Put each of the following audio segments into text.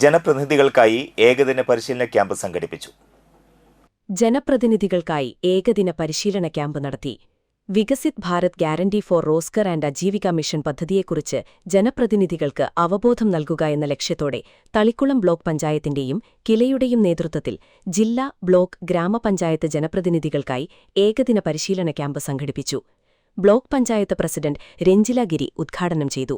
ജനപ്രതിനിധികൾക്കായി ഏകദിന പരിശീലന ക്യാമ്പ് സംഘടിപ്പിച്ചു. ജനപ്രതിനിധികൾക്കായി ഏകദിന പരിശീലന ക്യാമ്പ് നടത്തി. Viksit Bharat guarantee four Rozgar and Ajeevika mission പദ്ധതിയെക്കുറിച്ച് ജനപ്രതിനിധികൾക്ക് അവബോധം നൽകുക എന്ന ലക്ഷ്യത്തോടെ തളിക്കുളം ബ്ലോക്ക് പഞ്ചായത്തിന്റെയും കിലയുടെയും നേതൃത്വത്തിൽ ജില്ലാ, ബ്ലോക്ക്, ഗ്രാമപഞ്ചായത്ത് ജനപ്രതിനിധികൾക്കായി ഏകദിന പരിശീലന ക്യാമ്പ് സംഘടിപ്പിച്ചു. ബ്ലോക്ക് പഞ്ചായത്ത് പ്രസിഡന്റ് രഞ്ജില ഗിരി ഉദ്ഘാടനം ചെയ്തു.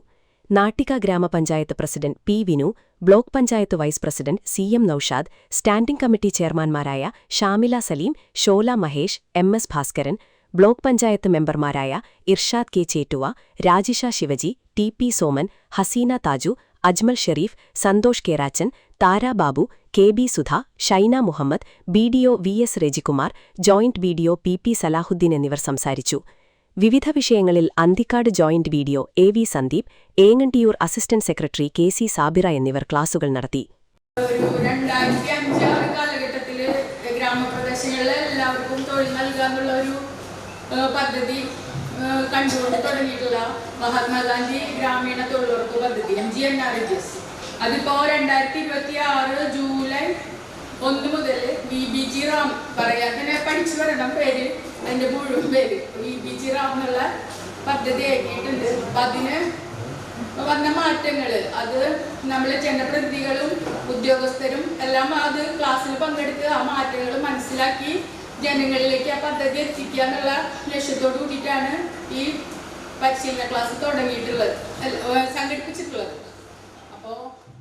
Nattika grama panchayat president P. Vinu, block panchayat vice president C. M. Noushad, standing committee ചെയർമാൻമാരായ Shamila Saleem, Shola Mahesh, M. S. Bhaskaran, block panchayat മെമ്പർമാരായ Irshad K. Chettuva, Rajisha Shivaji, T. P. Soman, Haseena Thaju, Ajmal Sherif, Santhosh Kerachan, Thara Babu, K. B. Sudha, Shaina Muhammad, B. D. O. V. S. Rajikumar, joint B. D. O. P. P. Salahuddin എന്നിവർ സംസാരിച്ചു. വിവിധ വിഷയങ്ങളിൽ Anthikad joint B. D. O. A. V. Sandeep, Engandiyur assistant secretary K. C. Sabira എന്നിവർ ക്ലാസുകൾ നടത്തി. 2005-2006 കാലഘട്ടത്തിൽ ഗ്രാമപ്രദേശങ്ങളിലെ എല്ലാവർക്കും തൊഴിൽ നൽകാനുള്ള ഒരു പദ്ധതി കണ്ടുകൊണ്ട് തുടങ്ങിയിട്ടുള്ള മഹാത്മാഗാന്ധി ഗ്രാമീണ തൊഴിലുറപ്പ് പദ്ധതി MGNRGS അതിപ്പോ 2026 ജൂലൈ 1 മുതൽ VBG റാം പറയാൻ തന്നെ പഠിച്ചു വരണം പേര്, അതിന്റെ മുഴുവൻ പേര് VBG റാം എന്നുള്ള പദ്ധതി ആക്കിയിട്ടുണ്ട്. അപ്പൊ അതിന് വന്ന മാറ്റങ്ങൾ അത് നമ്മളെ ജനപ്രതിനിധികളും ഉദ്യോഗസ്ഥരും എല്ലാം അത് ക്ലാസ്സിൽ പങ്കെടുത്ത് ആ മാറ്റങ്ങൾ മനസ്സിലാക്കി ജനങ്ങളിലേക്ക് ആ പദ്ധതി എത്തിക്കുക എന്നുള്ള ലക്ഷ്യത്തോടു കൂടിയിട്ടാണ് ഈ പരിശീലന ക്ലാസ് തുടങ്ങിയിട്ടുള്ളത്, സംഘടിപ്പിച്ചിട്ടുള്ളത്.